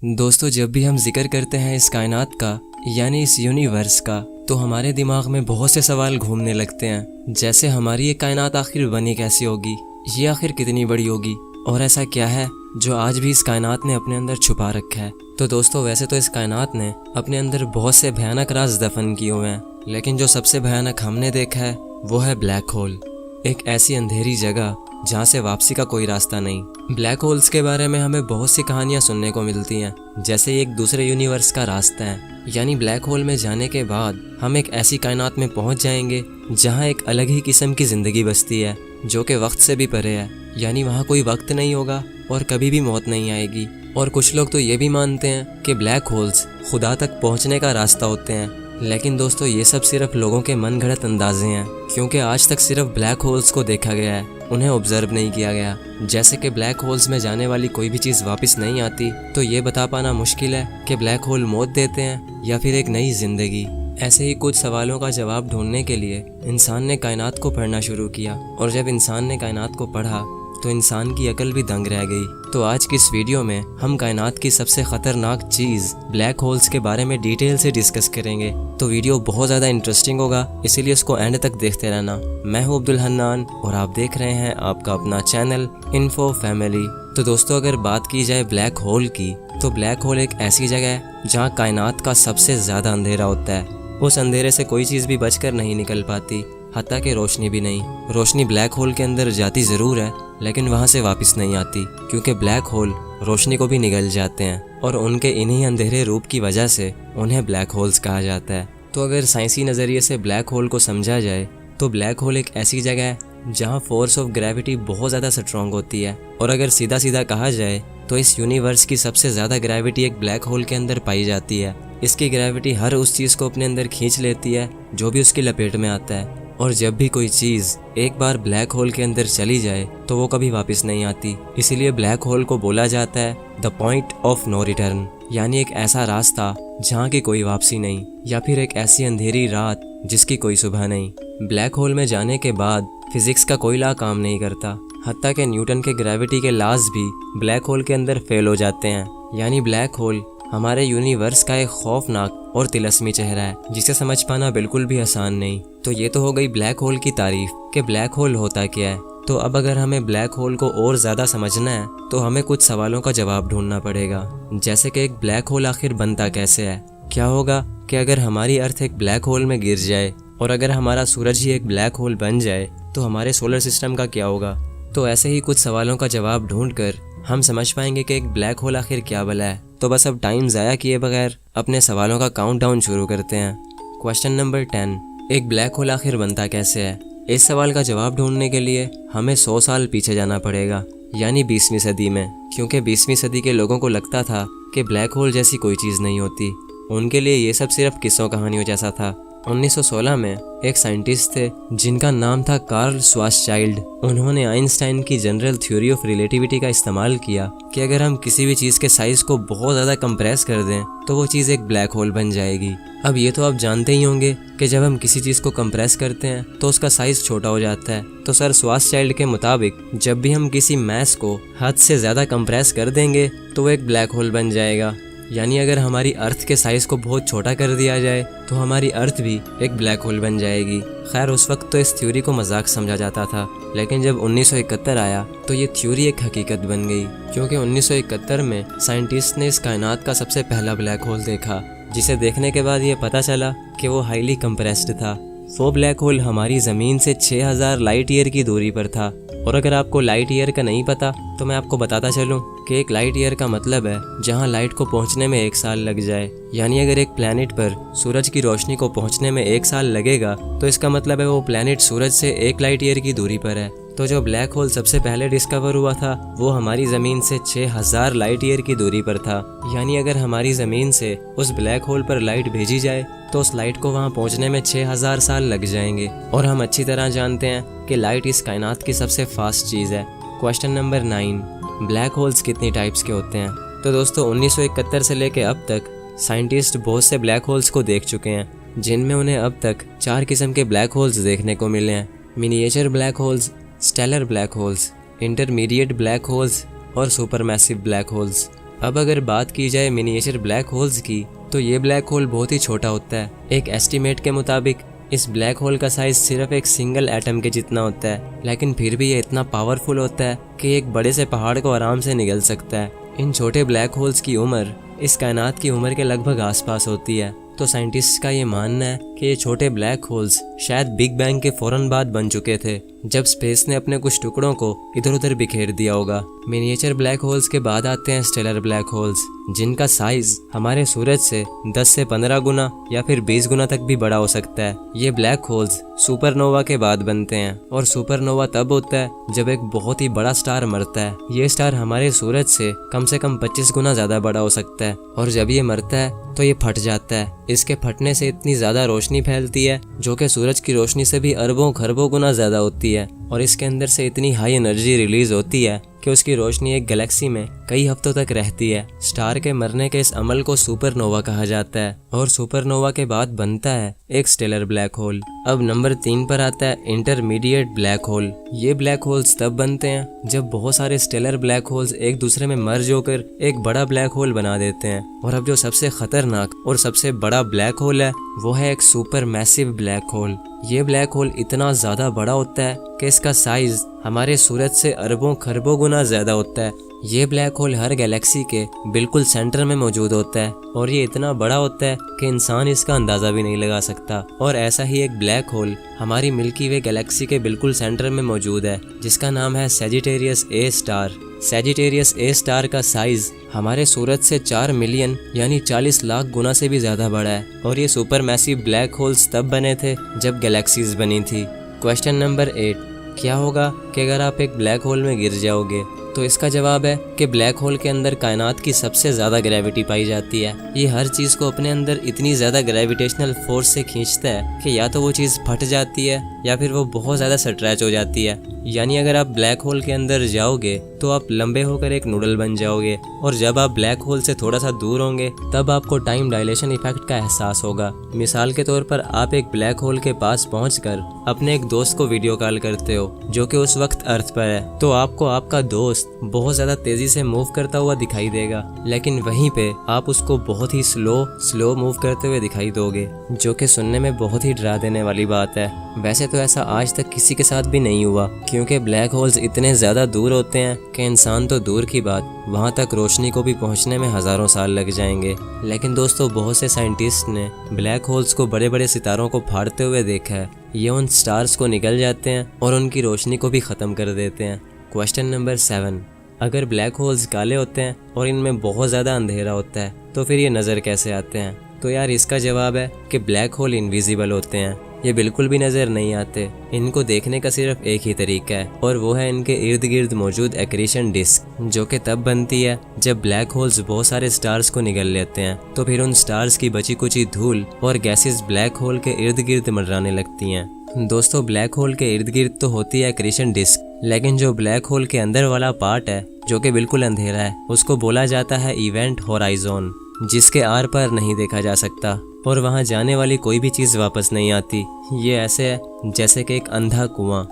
दोस्तों, जब भी हम जिक्र करते हैं इस कायनात का यानी इस यूनिवर्स का, तो हमारे दिमाग में बहुत से सवाल घूमने लगते हैं। जैसे हमारी ये कायनात आखिर बनी कैसी होगी, ये आखिर कितनी बड़ी होगी, और ऐसा क्या है जो आज भी इस कायनात ने अपने अंदर छुपा रखा है। तो दोस्तों, वैसे तो इस कायनात ने अपने अंदर बहुत से भयानक राज दफन किए हुए हैं, लेकिन जो सबसे भयानक हमने देखा है वो है ब्लैक होल। एक ऐसी अंधेरी जगह जहाँ से वापसी का कोई रास्ता नहीं। ब्लैक होल्स के बारे में हमें बहुत सी कहानियाँ सुनने को मिलती हैं, जैसे एक दूसरे यूनिवर्स का रास्ता है। यानी ब्लैक होल में जाने के बाद हम एक ऐसी कायनात में पहुँच जाएंगे जहाँ एक अलग ही किस्म की ज़िंदगी बसती है, जो कि वक्त से भी परे है। यानी वहाँ कोई वक्त नहीं होगा और कभी भी मौत नहीं आएगी। और कुछ लोग तो ये भी मानते हैं कि ब्लैक होल्स खुदा तक पहुँचने का रास्ता होते हैं। लेकिन दोस्तों, ये सब सिर्फ लोगों के मन गढ़ंत अंदाजे हैं, क्योंकि आज तक सिर्फ ब्लैक होल्स को देखा गया है, उन्हें ऑब्जर्व नहीं किया गया। जैसे कि ब्लैक होल्स में जाने वाली कोई भी चीज़ वापस नहीं आती, तो ये बता पाना मुश्किल है कि ब्लैक होल मौत देते हैं या फिर एक नई जिंदगी। ऐसे ही कुछ सवालों का जवाब ढूंढने के लिए इंसान ने कायनात को पढ़ना शुरू किया, और जब इंसान ने कायनात को पढ़ा तो इंसान की अकल भी दंग रह गई। तो आज की इस वीडियो में हम कायनात की सबसे खतरनाक चीज़ ब्लैक होल्स के बारे में डिटेल से डिस्कस करेंगे। तो वीडियो बहुत ज़्यादा इंटरेस्टिंग होगा, इसीलिए इसको एंड तक देखते रहना। मैं हूँ अब्दुल हन्नान और आप देख रहे हैं आपका अपना चैनल इन्फो फैमिली। तो दोस्तों, अगर बात की जाए ब्लैक होल की, तो ब्लैक होल एक ऐसी जगह है जहाँ कायनात का सबसे ज़्यादा अंधेरा होता है। उस अंधेरे से कोई चीज़ भी बचकर नहीं निकल पाती, हत्ता कि रोशनी भी नहीं। रोशनी ब्लैक होल के अंदर जाती ज़रूर है, लेकिन वहाँ से वापस नहीं आती, क्योंकि ब्लैक होल रोशनी को भी निगल जाते हैं, और उनके इन्हीं अंधेरे रूप की वजह से उन्हें ब्लैक होल्स कहा जाता है। तो अगर साइंसी नज़रिए से ब्लैक होल को समझा जाए, तो ब्लैक होल एक ऐसी जगह है जहाँ फोर्स ऑफ ग्रेविटी बहुत ज़्यादा स्ट्रॉन्ग होती है। और अगर सीधा सीधा कहा जाए तो इस यूनिवर्स की सबसे ज़्यादा ग्रेविटी एक ब्लैक होल के अंदर पाई जाती है। इसकी ग्रेविटी हर उस चीज़ को अपने अंदर खींच लेती है जो भी उसकी लपेट में आता है। और जब भी कोई चीज़ एक बार ब्लैक होल के अंदर चली जाए तो वो कभी वापस नहीं आती। इसीलिए ब्लैक होल को बोला जाता है the point of no return, यानी एक ऐसा रास्ता जहाँ की कोई वापसी नहीं, या फिर एक ऐसी अंधेरी रात जिसकी कोई सुबह नहीं। ब्लैक होल में जाने के बाद फिजिक्स का कोई लॉ काम नहीं करता, हत्ता कि न्यूटन के ग्रेविटी के लॉज भी ब्लैक होल के अंदर फेल हो जाते हैं। यानी ब्लैक होल हमारे यूनिवर्स का एक खौफनाक और तिलस्मी चेहरा है, जिसे समझ पाना बिल्कुल भी आसान नहीं। तो ये तो हो गई ब्लैक होल की तारीफ कि ब्लैक होल होता क्या है। तो अब अगर हमें ब्लैक होल को और ज़्यादा समझना है, तो हमें कुछ सवालों का जवाब ढूंढना पड़ेगा। जैसे कि एक ब्लैक होल आखिर बनता कैसे है। क्या होगा कि अगर हमारी अर्थ एक ब्लैक होल में गिर जाए, और अगर हमारा सूरज ही एक ब्लैक होल बन जाए, तो हमारे सोलर सिस्टम का क्या होगा। तो ऐसे ही कुछ सवालों का जवाब ढूंढकर हम समझ पाएंगे कि एक ब्लैक होल आखिर क्या भला है। तो बस अब टाइम ज़ाया किए बगैर अपने सवालों का काउंटडाउन शुरू करते हैं। क्वेश्चन नंबर 10, एक ब्लैक होल आखिर बनता कैसे है। इस सवाल का जवाब ढूंढने के लिए हमें 100 साल पीछे जाना पड़ेगा, यानी 20वीं सदी में, क्योंकि 20वीं सदी के लोगों को लगता था कि ब्लैक होल जैसी कोई चीज़ नहीं होती। उनके लिए ये सब सिर्फ किस्सों कहानियों जैसा था। 1916 में एक साइंटिस्ट थे जिनका नाम था कार्ल श्वार्ज़चाइल्ड। उन्होंने आइंस्टाइन की जनरल थ्योरी ऑफ रिलेटिविटी का इस्तेमाल किया कि अगर हम किसी भी चीज़ के साइज़ को बहुत ज़्यादा कंप्रेस कर दें तो वो चीज़ एक ब्लैक होल बन जाएगी। अब ये तो आप जानते ही होंगे कि जब हम किसी चीज़ को कंप्रेस करते हैं तो उसका साइज़ छोटा हो जाता है। तो सर श्वार्ज़चाइल्ड के मुताबिक जब भी हम किसी मैस को हद से ज़्यादा कंप्रेस कर देंगे तो वो एक ब्लैक होल बन जाएगा। यानी अगर हमारी अर्थ के साइज़ को बहुत छोटा कर दिया जाए तो हमारी अर्थ भी एक ब्लैक होल बन जाएगी। खैर, उस वक्त तो इस थ्योरी को मजाक समझा जाता था, लेकिन जब 1971 आया तो ये थ्योरी एक हकीकत बन गई, क्योंकि 1971 में साइंटिस्ट ने इस कायनात का सबसे पहला ब्लैक होल देखा, जिसे देखने के बाद ये पता चला कि वो हाईली कंप्रेस्ड था। वो ब्लैक होल हमारी ज़मीन से 6000 लाइट ईयर की दूरी पर था। और अगर आपको लाइट ईयर का नहीं पता तो मैं आपको बताता चलूं कि एक लाइट ईयर का मतलब है जहां लाइट को पहुंचने में 1 साल लग जाए। यानी अगर एक प्लैनेट पर सूरज की रोशनी को पहुंचने में 1 साल लगेगा तो इसका मतलब है वो प्लैनेट सूरज से 1 लाइट ईयर की दूरी पर है। तो जो ब्लैक होल सबसे पहले डिस्कवर हुआ था वो हमारी ज़मीन से 6000 लाइट ईयर की दूरी पर था। यानी अगर हमारी ज़मीन से उस ब्लैक होल पर लाइट भेजी जाए तो उस लाइट को वहाँ पहुँचने में 6000 साल लग जाएंगे। और हम अच्छी तरह जानते हैं कि लाइट इस कायनात की सबसे फास्ट चीज़ है। क्वेश्चन नंबर 9, ब्लैक होल्स कितनी टाइप्स के होते हैं। तो दोस्तों, 1971 से लेकर अब तक साइंटिस्ट बहुत से ब्लैक होल्स को देख चुके हैं, जिनमें उन्हें अब तक 4 किस्म के ब्लैक होल्स देखने को मिले हैं। Miniature black holes, stellar black holes, intermediate black holes और सुपरमैसिव ब्लैक होल्स। अब अगर बात की जाए मिनिएचर ब्लैक होल्स की, तो ये ब्लैक होल बहुत ही छोटा होता है। एक एस्टीमेट के मुताबिक इस ब्लैक होल का साइज सिर्फ एक सिंगल एटम के जितना होता है, लेकिन फिर भी ये इतना पावरफुल होता है कि एक बड़े से पहाड़ को आराम से निगल सकता है। इन छोटे ब्लैक होल्स की उम्र इस कायनात की उम्र के लगभग आसपास होती है। तो साइंटिस्ट का ये मानना है कि ये छोटे ब्लैक होल्स शायद बिग बैंग के फौरन बाद बन चुके थे, जब स्पेस ने अपने कुछ टुकड़ों को इधर उधर बिखेर दिया होगा। मिनिएचर ब्लैक होल्स के बाद आते हैं स्टेलर ब्लैक होल्स, जिनका साइज हमारे सूरज से 10 से 15 गुना या फिर 20 गुना तक भी बड़ा हो सकता है। ये ब्लैक होल्स सुपरनोवा के बाद बनते हैं, और सुपरनोवा तब होता है जब एक बहुत ही बड़ा स्टार मरता है। ये स्टार हमारे सूरज से कम 25 गुना ज्यादा बड़ा हो सकता है, और जब ये मरता है तो ये फट जाता है। इसके फटने से इतनी ज्यादा रोशनी फैलती है जो कि सूरज की रोशनी से भी अरबों खरबों गुना ज्यादा होती है, और इसके अंदर से इतनी हाई एनर्जी रिलीज होती है कि उसकी रोशनी एक गैलेक्सी में कई हफ्तों तक रहती है। स्टार के मरने के इस अमल को सुपरनोवा कहा जाता है, और सुपरनोवा के बाद बनता है एक स्टेलर ब्लैक होल। अब नंबर 3 पर आता है इंटरमीडिएट ब्लैक होल। ये ब्लैक होल्स तब बनते हैं जब बहुत सारे स्टेलर ब्लैक होल्स एक दूसरे में मर्ज होकर एक बड़ा ब्लैक होल बना देते हैं। और अब जो सबसे खतरनाक और सबसे बड़ा ब्लैक होल है वो है एक सुपर मैसिव ब्लैक होल। ये ब्लैक होल इतना ज्यादा बड़ा होता है कि इसका साइज हमारे सूरज से अरबों खरबों गुना ज्यादा होता है। ये ब्लैक होल हर गैलेक्सी के बिल्कुल सेंटर में मौजूद होता है, और ये इतना बड़ा होता है कि इंसान इसका अंदाजा भी नहीं लगा सकता। और ऐसा ही एक ब्लैक होल हमारी मिल्की वे गैलेक्सी के बिल्कुल सेंटर में मौजूद है, जिसका नाम है Sagittarius A star. Sagittarius A star का साइज हमारे सूरज से 4 मिलियन यानी 40 लाख गुना से भी ज्यादा बड़ा है, और ये सुपर मैसिव ब्लैक होल्स तब बने थे जब गैलेक्सीज बनी थी। क्वेश्चन नंबर 8, क्या होगा कि अगर आप एक ब्लैक होल में गिर जाओगे? तो इसका जवाब है कि ब्लैक होल के अंदर कायनात की सबसे ज्यादा ग्रेविटी पाई जाती है। ये हर चीज को अपने अंदर इतनी ज्यादा ग्रेविटेशनल फोर्स से खींचता है कि या तो वो चीज फट जाती है या फिर वो बहुत ज्यादा स्ट्रेच हो जाती है। यानी अगर आप ब्लैक होल के अंदर जाओगे तो आप लंबे होकर एक नूडल बन जाओगे, और जब आप ब्लैक होल से थोड़ा सा दूर होंगे तब आपको टाइम डायलेशन इफेक्ट का एहसास होगा। मिसाल के तौर पर आप एक ब्लैक होल के पास पहुंचकर अपने एक दोस्त को वीडियो कॉल करते हो जो कि उस वक्त अर्थ पर है, तो आपको आपका दोस्त बहुत ज्यादा तेजी से मूव करता हुआ दिखाई देगा, लेकिन वहीं पे आप उसको बहुत ही स्लो मूव करते हुए दिखाई दोगे, जो कि सुनने में बहुत ही डरा देने वाली बात है। वैसे तो ऐसा आज तक किसी के साथ भी नहीं हुआ, क्योंकि ब्लैक होल्स इतने ज्यादा दूर होते हैं कि इंसान तो दूर की बात वहां तक रोशनी को भी पहुंचने में हजारों साल लग जाएंगे। लेकिन दोस्तों, बहुत से साइंटिस्ट ने ब्लैक होल्स को बड़े बड़े सितारों को फाड़ते हुए देखा है। ये उन स्टार्स को निगल जाते हैं और उनकी रोशनी को भी खत्म कर देते हैं। क्वेश्चन नंबर 7, अगर ब्लैक होल्स काले होते हैं और इनमें बहुत ज़्यादा अंधेरा होता है तो फिर ये नज़र कैसे आते हैं? तो यार इसका जवाब है कि ब्लैक होल इनविजिबल होते हैं। ये बिल्कुल भी नज़र नहीं आते। इनको देखने का सिर्फ एक ही तरीका है, और वो है इनके इर्द गिर्द मौजूद एक्रीशन डिस्क, जो कि तब बनती है जब ब्लैक होल्स बहुत सारे स्टार्स को निगल लेते हैं, तो फिर उन स्टार्स की बची कुची धूल और गैसेस ब्लैक होल के इर्द गिर्द मंडराने लगती हैं। दोस्तों, ब्लैक होल के इर्द गिर्द तो होती है एक्रीशन डिस्क, लेकिन जो ब्लैक होल के अंदर वाला पार्ट है जो कि बिल्कुल अंधेरा है, उसको बोला जाता है इवेंट होराइजन, जिसके आर पार नहीं देखा जा सकता और वहां जाने वाली कोई भी चीज़ वापस नहीं आती। ये ऐसे है जैसे कि एक अंधा कुआं।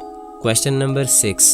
क्वेश्चन नंबर 6,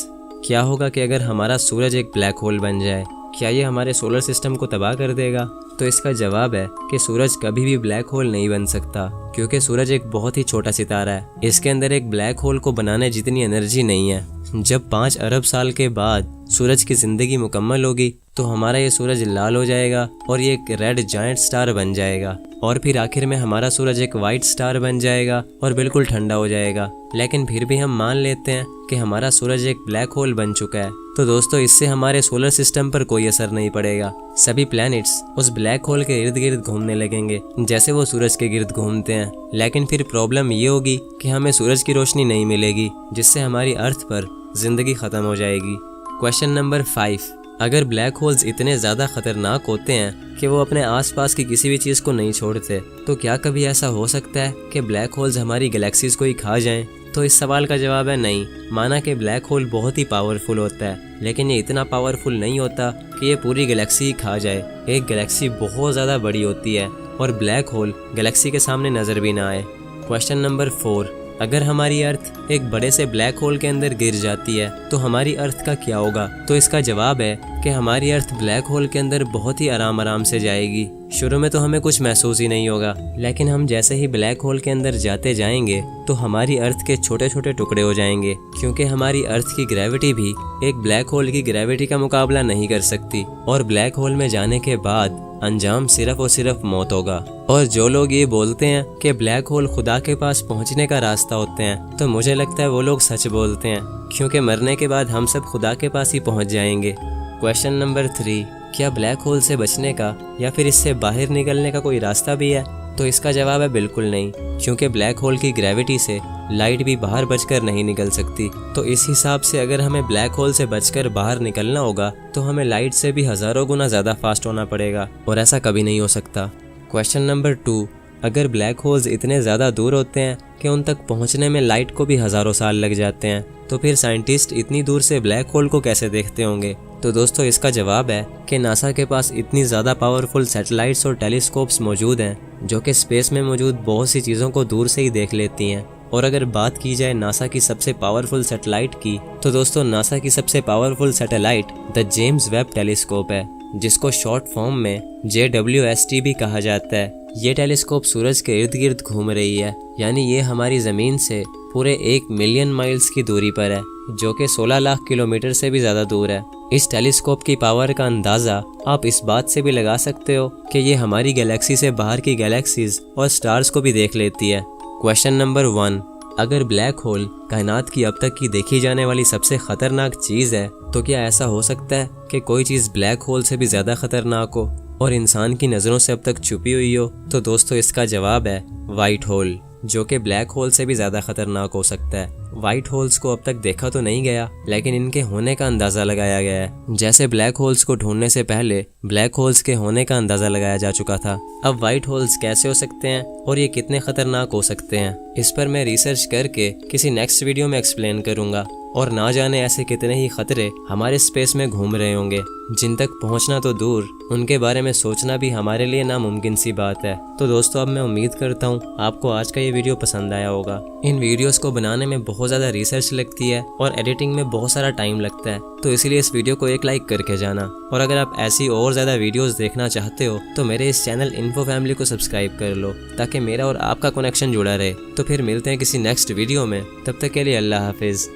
क्या होगा कि अगर हमारा सूरज एक ब्लैक होल बन जाए? क्या ये हमारे सोलर सिस्टम को तबाह कर देगा? तो इसका जवाब है कि सूरज कभी भी ब्लैक होल नहीं बन सकता, क्योंकि सूरज एक बहुत ही छोटा सितारा है। इसके अंदर एक ब्लैक होल को बनाने जितनी एनर्जी नहीं है। जब 5 अरब साल के बाद सूरज की जिंदगी मुकम्मल होगी तो हमारा ये सूरज लाल हो जाएगा और ये एक रेड जायंट स्टार बन जाएगा, और फिर आखिर में हमारा सूरज एक वाइट स्टार बन जाएगा और बिल्कुल ठंडा हो जाएगा। लेकिन फिर भी हम मान लेते हैं कि हमारा सूरज एक ब्लैक होल बन चुका है, तो दोस्तों इससे हमारे सोलर सिस्टम पर कोई असर नहीं पड़ेगा। सभी प्लैनेट्स उस ब्लैक होल के इर्द गिर्द घूमने लगेंगे जैसे वो सूरज के गिर्द घूमते हैं। लेकिन फिर प्रॉब्लम ये होगी कि हमें सूरज की रोशनी नहीं मिलेगी, जिससे हमारी अर्थ पर जिंदगी खत्म हो जाएगी। क्वेश्चन नंबर 5, अगर ब्लैक होल्स इतने ज़्यादा खतरनाक होते हैं कि वो अपने आसपास की किसी भी चीज़ को नहीं छोड़ते, तो क्या कभी ऐसा हो सकता है कि ब्लैक होल्स हमारी गैलेक्सीज को ही खा जाएं? तो इस सवाल का जवाब है नहीं। माना कि ब्लैक होल बहुत ही पावरफुल होता है, लेकिन ये इतना पावरफुल नहीं होता कि ये पूरी गैलेक्सी ही खा जाए। एक गैलेक्सी बहुत ज़्यादा बड़ी होती है और ब्लैक होल गैलेक्सी के सामने नज़र भी ना आए। क्वेश्चन नंबर 4, अगर हमारी अर्थ एक बड़े से ब्लैक होल के अंदर गिर जाती है तो हमारी अर्थ का क्या होगा? तो इसका जवाब है कि हमारी अर्थ ब्लैक होल के अंदर बहुत ही आराम से जाएगी। शुरू में तो हमें कुछ महसूस ही नहीं होगा, लेकिन हम जैसे ही ब्लैक होल के अंदर जाते जाएंगे तो हमारी अर्थ के छोटे छोटे टुकड़े हो जाएंगे, क्योंकि हमारी अर्थ की ग्रेविटी भी एक ब्लैक होल की ग्रेविटी का मुकाबला नहीं कर सकती। और ब्लैक होल में जाने के बाद अंजाम सिर्फ और सिर्फ मौत होगा। और जो लोग ये बोलते हैं कि ब्लैक होल खुदा के पास पहुंचने का रास्ता होते हैं, तो मुझे लगता है वो लोग सच बोलते हैं, क्योंकि मरने के बाद हम सब खुदा के पास ही पहुंच जाएंगे। क्वेश्चन नंबर 3, क्या ब्लैक होल से बचने का या फिर इससे बाहर निकलने का कोई रास्ता भी है? तो इसका जवाब है बिल्कुल नहीं, क्योंकि ब्लैक होल की ग्रेविटी से लाइट भी बाहर बचकर नहीं निकल सकती। तो इस हिसाब से अगर हमें ब्लैक होल से बचकर बाहर निकलना होगा तो हमें लाइट से भी हज़ारों गुना ज़्यादा फास्ट होना पड़ेगा, और ऐसा कभी नहीं हो सकता। क्वेश्चन नंबर 2, अगर ब्लैक होल्स इतने ज़्यादा दूर होते हैं कि उन तक पहुंचने में लाइट को भी हज़ारों साल लग जाते हैं, तो फिर साइंटिस्ट इतनी दूर से ब्लैक होल को कैसे देखते होंगे? तो दोस्तों इसका जवाब है कि नासा के पास इतनी ज़्यादा पावरफुल सैटेलाइट्स और टेलीस्कोप्स मौजूद हैं जो कि स्पेस में मौजूद बहुत सी चीज़ों को दूर से ही देख लेती हैं। और अगर बात की जाए नासा की सबसे पावरफुल सैटेलाइट की, तो दोस्तों नासा की सबसे powerful satellite the James Webb telescope है, जिसको शॉर्ट फॉर्म में JWST भी कहा जाता है। ये टेलीस्कोप सूरज के इर्द गिर्द घूम रही है, यानी ये हमारी ज़मीन से पूरे 1 मिलियन माइल्स की दूरी पर है, जो कि 16 लाख किलोमीटर से भी ज़्यादा दूर है। इस टेलीस्कोप की पावर का अंदाज़ा आप इस बात से भी लगा सकते हो कि ये हमारी गैलेक्सी से बाहर की गैलेक्सीज और स्टार्स को भी देख लेती है। क्वेश्चन नंबर 1, अगर ब्लैक होल कायनात की अब तक की देखी जाने वाली सबसे ख़तरनाक चीज़ है, तो क्या ऐसा हो सकता है कि कोई चीज़ ब्लैक होल से भी ज़्यादा ख़तरनाक हो और इंसान की नज़रों से अब तक छुपी हुई हो? तो दोस्तों इसका जवाब है वाइट होल, जो कि ब्लैक होल से भी ज़्यादा ख़तरनाक हो सकता है। वाइट होल्स को अब तक देखा तो नहीं गया, लेकिन इनके होने का अंदाज़ा लगाया गया है। जैसे ब्लैक होल्स को ढूंढने से पहले ब्लैक होल्स के होने का अंदाज़ा लगाया जा चुका था। अब वाइट होल्स कैसे हो सकते हैं और ये कितने ख़तरनाक हो सकते हैं, इस पर मैं रिसर्च करके किसी नेक्स्ट वीडियो में एक्सप्लेन करूँगा। और ना जाने ऐसे कितने ही खतरे हमारे स्पेस में घूम रहे होंगे, जिन तक पहुंचना तो दूर, उनके बारे में सोचना भी हमारे लिए नामुमकिन सी बात है। तो दोस्तों अब मैं उम्मीद करता हूँ आपको आज का ये वीडियो पसंद आया होगा। इन वीडियोस को बनाने में बहुत ज़्यादा रिसर्च लगती है और एडिटिंग में बहुत सारा टाइम लगता है, तो इसलिए इस वीडियो को एक लाइक करके जाना। और अगर आप ऐसी और ज़्यादा वीडियोस देखना चाहते हो तो मेरे इस चैनल इन्फो फैमिली को सब्सक्राइब कर लो, ताकि मेरा और आपका कनेक्शन जुड़ा रहे। तो फिर मिलते हैं किसी नेक्स्ट वीडियो में, तब तक के लिए अल्लाह हाफिज़।